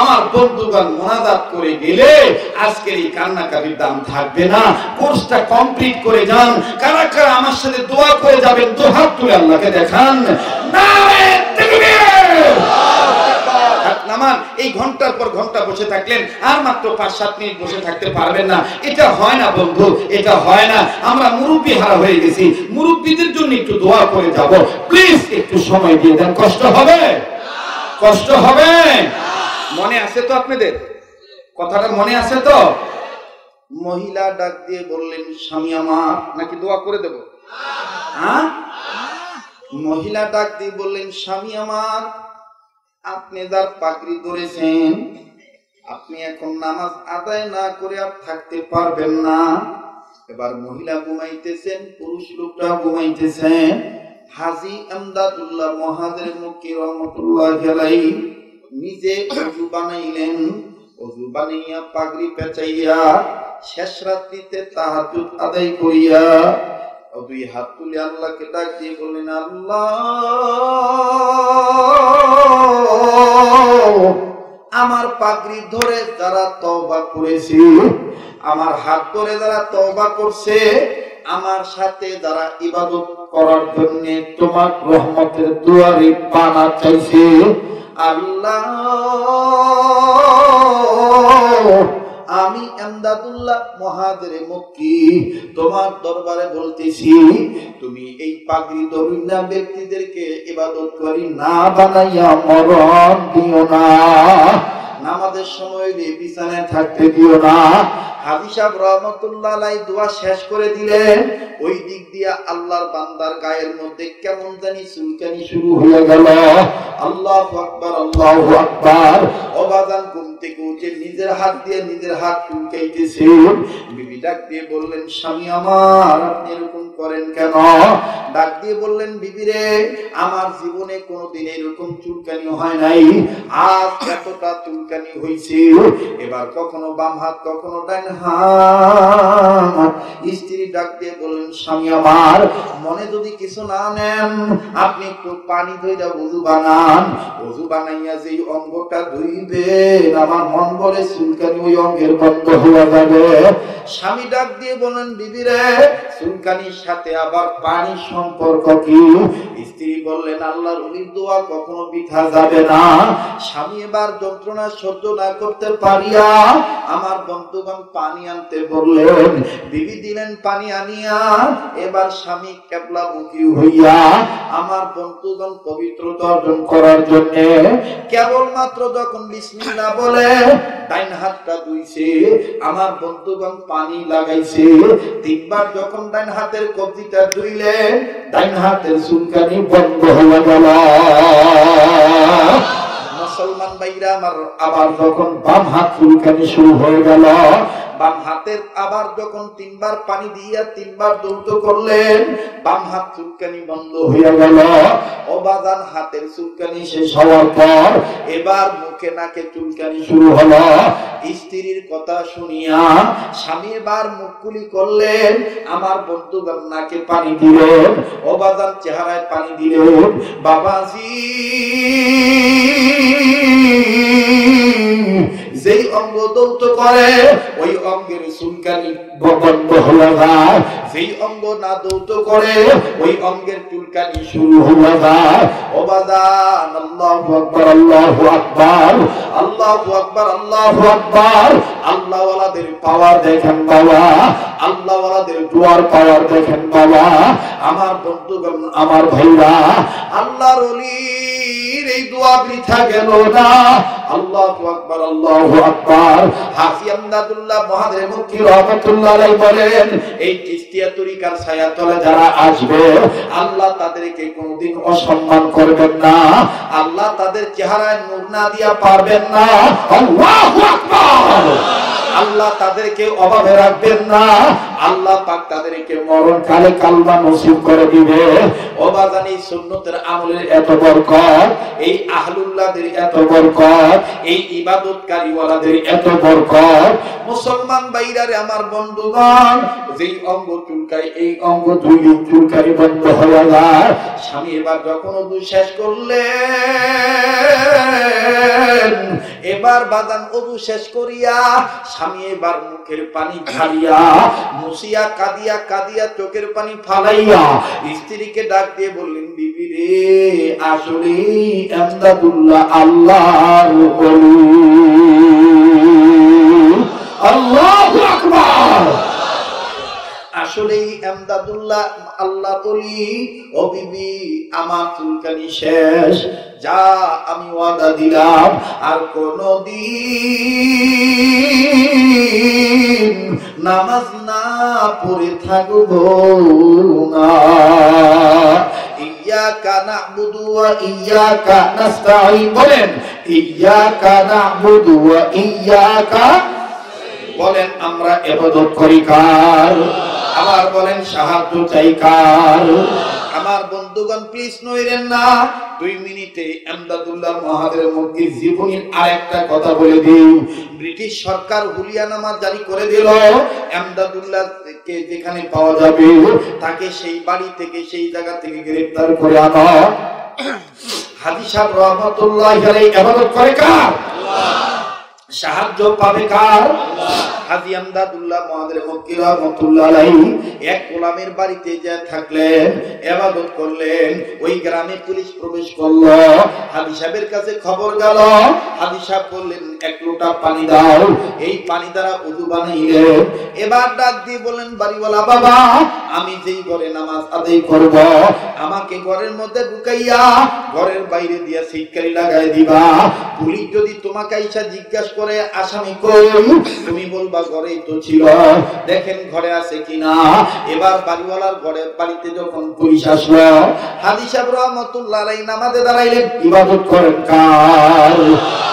আমার বন্ধুগণ মুনাজাত করে গেলে আজকের এই কান্নাকাটির দাম থাকবে না। কোর্সটা কমপ্লিট করে যান। কারা কারা আমার সাথে দোয়া করে যাবেন, তো হাত তুলে আল্লাহকে দেখান। নারে তাকবীর! নামান এই ঘন্টার পর ঘন্টা বসে থাকলেন, আর মাত্র 5-7 মিনিট বসে থাকতে পারবেন না। এটা হয় না বন্ধু, এটা হয় না। আমরা মুরব্বি হারা হয়ে গেছি। মুরব্বিদের জন্য একটু দোয়া করে যাব, প্লিজ একটু সময় দিয়ে দেন। কষ্ট হবে? কষ্ট হবে? মনে আছে তো আপনাদের কথাটা? মনে আছে তো? মহিলা ডাক দিয়ে বললেন, স্বামী আমার, নাকি দোয়া করে দেব? হ্যাঁ, মহিলা ডাক দিয়ে বললেন, স্বামী আমার, আপনি যার পাগড়ি ধরেছেন, আপনি এখন নামাজ আদায় না করে আর থাকতে পারবেন না। এবার মহিলা ঘুমাইতেছেন, পুরুষ লোকটা ঘুমাইতেছেন। হাজী আমদাদুল্লাহ মহাদের মক্কি রহমাতুল্লাহি আলাইহি নিজে ওযু বানাইলেন। ওযু বানাইয়া পাগড়ি পেঁচাইয়া শেষ রাত্রিতে তাহাজ্জুদ আদায় করিয়া দুই হাত তুলে আল্লাহকে ডাক দিয়ে বললেন, আল্লাহ, আমার পাগড়ি ধরে যারা তওবা করেছে, আমার হাত ধরে যারা তওবা করছে, আমার সাথে যারা ইবাদত করার জন্য তোমার রহমতের দুয়ারে পানা চাইছে, আল্লাহ, আমি আমদাদুল্লাহ মহাজেরে মক্কি তোমার দরবারে বলতেছি, তুমি এই পাগড়ি ধরিনা ব্যক্তিদেরকে ইবাদত করি না বানাইয়া মরণ দিও না, নামাজের সময় বিছানায় থাকতে দিও না। হাজী সাহেব রহমাতুল্লাহ আলাইহি দোয়া শেষ করে দিলেন। ওই দিক দিয়া আল্লাহর বান্দার গায়ের মধ্যে কেমন জানি চুলকানি শুরু হয়ে গেল। আল্লাহু আকবার, আল্লাহু আকবার। অবাজান ঘুম থেকে উঠে নিজের হাত দিয়ে নিজের হাত চুলকাইতেছে। বিবি ডাক দিয়ে বললেন, স্বামী আমার, আপনি এরকম করেন কেন? ডাক দিয়ে বললেন, বিবি রে, আমার জীবনে কোনোদিন এরকম চুলকানি হয় নাই, আজ এতটা চুলকানি হয়েছে। এবার কখনো বাম হাত, কখনো ডান হাত। স্ত্রী ডাক দিয়ে বললেন, স্বামী আমার, মনে যদি কিছু না নেন, আপনি একটু পানি ধইরা ওযু বানান। ওযু বানাইয়া যেই অঙ্গটা ধুইবেন, আমার মন বলে চুলকানি ওই অঙ্গের বন্ধ হয়ে যাবে। স্বামী ডাক দিয়ে বলেন, বিবি রে, চুলকানির সাথে আবার পানি সম্পর্ক কি? স্ত্রী বললেন, আল্লাহর ওলির দোয়া কখনো বৃথা যাবে না। স্বামী এবার যন্ত্রণা সহ্য না করতে পারিয়া আমার বন্ধুগণ পানি আনতে বললেন। বিবি দিলেন পানি আনিয়া। এবার স্বামী কেবলামুখী হইয়া আমার বন্ধুগণ পবিত্রতা অর্জন করার জন্য কেবলমাত্র যখন বিসমিল্লাহ বলে ডাইন হাতটা ধুইছে, আমার বন্ধুগণ পানি লাগাইছে। 3 বার যখন ডাইন হাতের কবজিটা ধুইলেন, ডাইন হাতের চুলকানি বন্ধ হয়ে গেল। মুসলমান ভাইরা আমার, আবার যখন বাম হাত চুলকানি শুরু হয়ে গেল, বাম হাতের আবার যখন 3 বার পানি দিয়া 3 বার দৌত করলেন, বাম হাত চুলকানি বন্ধ হয়ে গেল। ও বাজান, হাতের চুলকানি শেষ হওয়ার পর এবার মুখে নাকে চুলকানি শুরু হলো। স্ত্রীর কথা শুনিয়া স্বামী এবার মুখ কুলি করলেন, আমার বন্ধুগণ নাকে পানি দিলেন, ও বাজান চেহারায় পানি দিলেন। বাবাজি, যেই অঙ্গ দৌত করে ওই অঙ্গের চুলকানি বন্ধ হয়ে যায়, যেই অঙ্গ না দৌত করে ওই অঙ্গের চুলকানি শুরু হয়ে যায়। ও বাজান, আল্লাহু আকবার, আল্লাহু আকবার, আল্লাহু আকবার, আল্লাহু আকবার। আল্লাহ ওয়ালাদের পাওয়ার দেখেন বাবা, আল্লাহ ওয়ালাদের দুয়ার পাওয়ার দেখেন বাবা। আমার বন্ধুগণ, আমার ভাইরা, আল্লাহর ওলির এই দোয়া বৃথা গেল না। আল্লাহু আকবার, আল্লাহু আকবার। হাফি আমদাদুল্লাহ মহাদেব মুক্তি রহমাতুল্লাহ আলাইহি বলেন, এই চিশতিয়া তরিকার ছায়াতলে যারা আসবে আল্লাহ তাদেরকে কোনদিন অসম্মান করবেন না, আল্লাহ তাদের চেহারায় নূর না দিয়া পারবেন না। আল্লাহু আকবার। আল্লাহ তাদেরকে অভাবে রাখবেন না, আল্লাহ পাক তাদেরকে মরণকালে কালমা নসিব করে দিবে। অবাজান, এই সুন্নতের আমলের এত বরকত, এই আহলুল্লাহদের এত বরকত, এই ইবাদতকারী ওয়ালাদের এত বরকত। মুসলমান ভাইরারে আমার বন্ধুগণ, যেই অঙ্গ চুলকায় এই অঙ্গ 2 দিন চুলকানি বন্ধ হয়ে যায়। স্বামী এবার যখন ওযু শেষ করলেন, এবার বাজান ওযু শেষ করিয়া স্বামী এবার মুখের পানি ঢালিয়া মুছিয়া কাঁদিয়া কাঁদিয়া চোখের পানি ফালাইয়া স্ত্রীকে ডাক দিয়ে বললেন, বিবি রে, আসলে আমদাদুল্লাহ আল্লাহর ওলি। আল্লাহু আকবার। আসলেই আমদাদুল্লাহ আল্লাহ ওলি। ও বিবি, আমার চুলকানি শেষ, যা আমি ওয়াদা দিলাম আর কোনদিন নামাজ না পড়ে থাকবো না। ইয়াকা না'বুদু ওয়া ইয়াকা নাস্তাঈন। বলেন, ইয়াকা না'বুদু ওয়া ইয়াকা, বলেন আমরা ইবাদত করি কার? আবার বলেন সাহায্য চাই কার? আমার বন্ধুগণ, প্লিজ নইরেন না, 2 মিনিটে আমদাদুল্লাহ মহাদের মুক্তি জীবনের আরেকটা কথা বলে দিই। ব্রিটিশ সরকার হুলিয়া নামা জারি করে দিল, আমদাদুল্লাহকে যেখানে পাওয়া যাবে তাকে সেই বাড়ি থেকে, সেই জায়গা থেকে গ্রেফতার করে আনো। হাজী সাহেব রহমাতুল্লাহি আলাইহি ইবাদত করে কার? সাহায্য পাবে কার? হাজী আমদাদুল্লাহ মহাদের মুক্তি রহমাতুল্লাহ আলাইহি এক গোলামের বাড়িতে যা থাকলেন, ইবাদত করলেন। ওই গ্রামে পুলিশ প্রবেশ করলো, হাজী সাহেবের কাছে খবর গেল। হাজী সাহেব বললেন, 1 লোটা পানি দাও। এই পানি দ্বারা ওযু বানাইলেন। এবার ডাক দিয়ে বললেন, বাড়িওয়ালা বাবা, আমি যেই ঘরে নামাজ আদায় করব আমাকে ঘরের মধ্যে ঢুকাইয়া ঘরের বাইরে দিয়া সিটকারি লাগাই দিবা। পুলিশ যদি তোমাকে আইসা জিজ্ঞাসা করে আসামি কই, তুমি বলবা ঘরেই তো ছিল, দেখেন ঘরে আছে কিনা। এবার বাড়িওয়ালার ঘরে বাড়িতে যখন পুলিশ আসলো, হাজী সাহেব রহমাতুল্লাহ আলাইহি নামাজে দাঁড়াইলেন। ইবাদত করেন কার?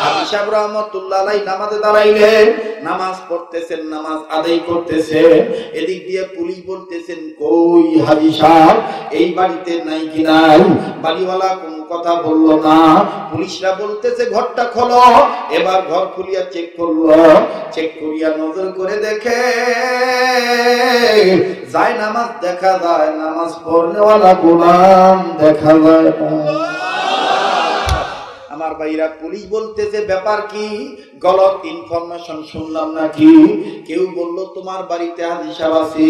হাজী সাহেব রহমাতুল্লাহ আলাইহি নামাজে দাঁড়াইলেন, নামাজ পড়তেছেন, নামাজ আদায় করতেছেন। এদিক দিয়ে পুলিশ বলতেছেন, কই হাজী সাহেব, এই বাড়িতে নাই কি নাই? বাড়িওয়ালা কোনো কথা বলল না। পুলিশরা বলতেছে, ঘরটা খোলো। এবার ঘর খুলিয়া চেক করলো, চেক করিয়া নজর করে দেখে যায় নামাজ দেখা যায়, নামাজ পড়নেওয়ালা গোলাম দেখা যায়। আমার ভাইরা, পুলিশ বলতেছে, ব্যাপার কি? গলত ইনফরমেশন শুনলাম নাকি? কেউ বলল তোমার বাড়িতে হাজী সাহেব আছে।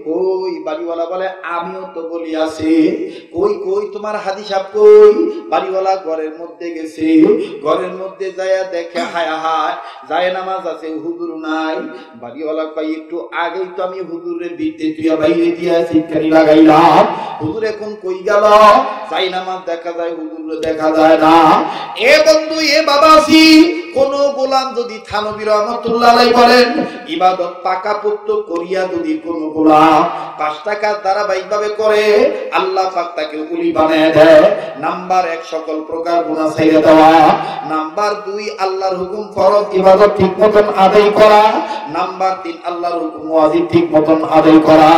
কই? বাড়িওয়ালা বলে, আমিও তো বলি আছে। কই কই তোমার হাজী সাহেব কই? বাড়িওয়ালা ঘরের মধ্যে গেছে। ঘরের মধ্যে যায়া দেখে, হায় হায়, যায় নামাজ আছে, হুজুর নাই। বাড়িওয়ালা কই, একটু আগেই তো আমি হুজুরের ভিতরে তুইয়া বাইরে দিয়া সিটকারি লাগাইলাম, হুজুর এখন কই গেল? যাই নামাজ দেখা যায়, হুজুর দেখা যায় না। এ বন্ধু এ বাবাজি, কোন গোলাম যদি থানবী রহমাতুল্লাহ আলাইহি বলেন ইবাদত পাকাপোক্ত করিয়া যদি কোন গোলাম 5 টাকা ধারাবাহিকভাবে করে আল্লাহ পাক তাকে ওলি বানায় দেয়। নাম্বার 1 সকল প্রকার গুনাহ ছেড়ে দেওয়া। নাম্বার 2 আল্লাহর হুকুম ফরজ ইবাদত ঠিক মতন আদায় করা। নাম্বার 3 আল্লাহর হুকুম ওয়াজিব ঠিক মতন আদায় করা।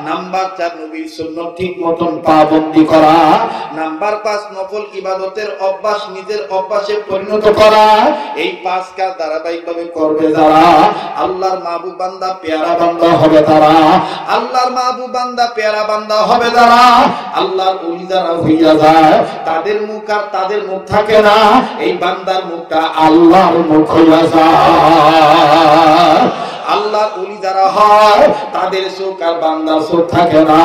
নাম্বার 4 নবীর সুন্নাত ঠিক মতন পাবন্দি করা। নাম্বার 5 নফল ইবাদতের অভ্যাস নিজের অভ্যাসে পরিণত করা। এই 5 কাজ ধারাবাহিকভাবে করবে যারা, আল্লাহর মাহবুব বান্দা পেয়ারা বান্দা হবে তারা। আল্লাহর মাহবুব বান্দা পেয়ারা বান্দা হবে যারা, আল্লাহর ওলি যারা হইয়া যায় তাদের মুখ আর তাদের মুখ থাকে না, এই বান্দার মুখটা আল্লাহর মুখ হইয়া যায়। আল্লাহর ওলি যারা হয় তাদের চোখ আর বান্দার চোখ থাকে না,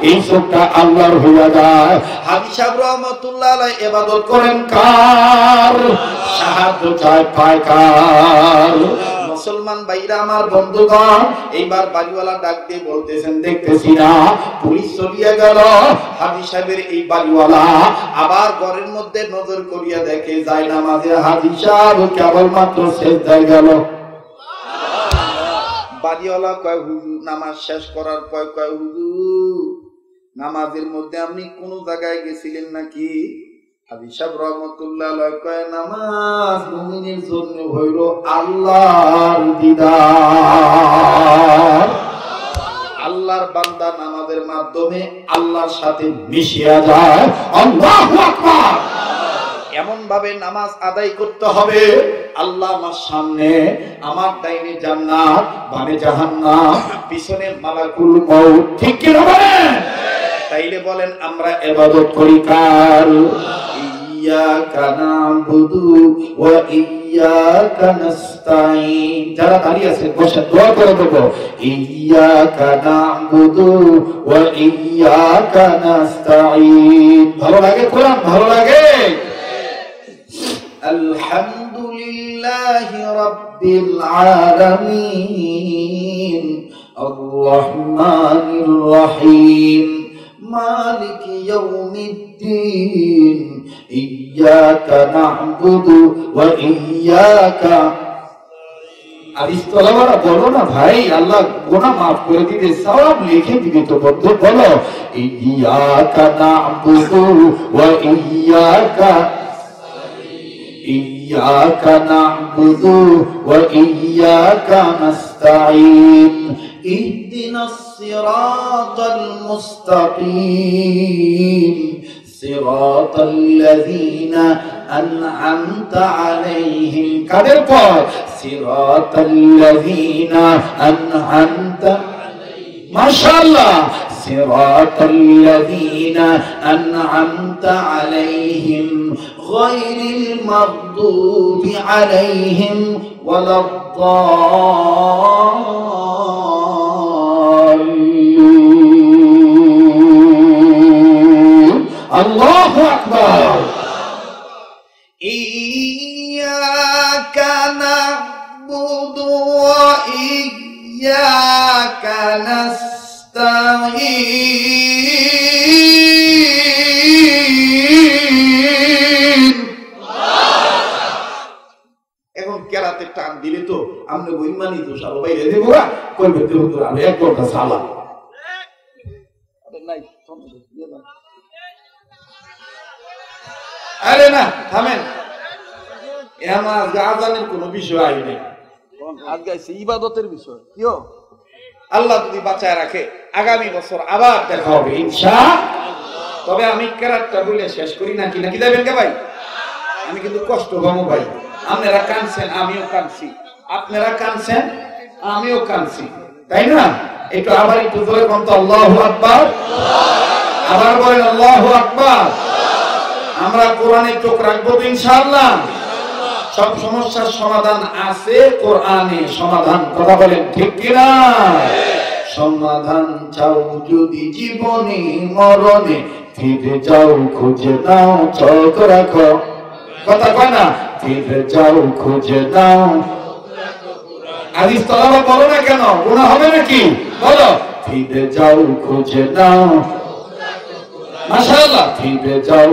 এই চোখটা আল্লাহর হইয়া যায়। হাজী সাহেব রহমাতুল্লাহ আলাইহি ইবাদত করেন কার? সাহায্য চায় পায় কার? মুসলমান ভাইরা আমার বন্ধুগণ, এইবার বাড়িওয়ালা ডাক দিয়ে বলতেছেন দেখতেছি না পুলিশ চলিয়া গেল। হাজী সাহেবের এই বাড়িওয়ালা আবার ঘরের মধ্যে নজর করিয়া দেখে যায় নামাজে হাজী সাহেব কেবলমাত্র সেজদায় গেল। বাড়িওয়ালা কয় হুজুর নামাজ শেষ করার পর কয় হুজুর নামাজের মধ্যে আপনি কোন জায়গায় গেছিলেন নাকি? হাজী সাহেব রহমাতুল্লাহ আলাইহি কয় নামাজ মুমিনের জন্য হইল আল্লাহর দিদার। আল্লাহর বান্দা নামাজের মাধ্যমে আল্লাহর সাথে মিশিয়া যায়। আল্লাহু আকবার। এমন ভাবে নামাজ আদায় করতে হবে আল্লাহ আমার সামনে, আমার ডাইনে জান্নাত, বামে জাহান্নাম, পিছনে মালাকুল মউত। ঠিক কি না বলেন? তাইলে বলেন আমরা ইবাদত করি কার? ইয়্যাকা না'বুদু ওয়া ইয়্যাকা নাস্তাঈন। যারা দাঁড়িয়ে আছেন বসে দোয়া করে দেব। ইয়্যাকা না'বুদু ওয়া ইয়্যাকা নাস্তাঈন। ভালো লাগে কোরআন? ভালো লাগে? আলহামদুলিল্লাহি রাব্বিল আলামিন আর-রাহমানির রহিম মালিকি ইয়াউমিদ্দিন ইয়্যাকা না'বুদু ওয়া ইয়্যাকা। আরিস্তলাওয়ারা বলো না ভাই, আল্লাহ গুনাহ মাফ করে দিতে, সওয়াব লিখে দিবে তো বন্ধু। বলো ইয়্যাকা না'বুদু ওয়া ইয়্যাকা ইয়্যাকা না'বুদু ওয়া ইয়্যাকা নাস্তাঈন ইহদিনাস সিরাতাল মুস্তাকিম সিরাতাল লাযীনা আন'আমতা আলাইহিম। কাদের পর? সিরাতাল লাযীনা আন'আমতা আলাইহিম। মাশাআল্লাহ। সিরাতাল লাযীনা আন'আমতা আলাইহিম গায়রিল মাগদুবি আলাইহিম ওয়ালাদ-দাল্লিন। আল্লাহু আকবার। ইয়্যাকা না'বুদু ওয়া ইয়্যাকা নাস্তাঈন। এখন কেরাতে টান দিলে তো আমরা বইমানি তো সব বাইরে দেব না, কইবে তো হুজুর আমি এক ঘন্টা সালাম। আরে না থামেন, আমার আযানের কোনো বিষয় আইনি, আজকে আছে ইবাদতের বিষয়। কিও আল্লাহ যদি বাঁচায় রাখে আগামী বছর আবার দেখা হবে ইনশাআল্লাহ। তবে আমি কেরাতটা বলে শেষ করি নাকি নাকি যাবেন কে ভাই? আমি কিন্তু কষ্ট পাবো ভাই। আপনারা কাঁদছেন আমিও কাঁদছি, আপনারা কাঁদছেন আমিও কাঁদছি, তাই না? একটু আবার একটু জোরে বলুন তো আল্লাহু আকবার। আবার বলেন আল্লাহু আকবার। আমরা কোরআনে চোখ রাখবো তো ইনশাআল্লাহ। সব সমস্যার সমাধান আছে কোরআনে, সমাধান কথা বলেন ঠিক কিনা? সমাধান চাও যদি জীবনে মরণে, ফিরে যাও খুঁজে নাও চোখ রাখো। কথা কয় না? ফিরে যাও খুঁজে নাও। হাদিস তলাবা বলো না কেন? গুনাহ হবে নাকি? বলো ফিরে যাও খুঁজে নাও। মাশাআল্লাহ। ফিরে যাও।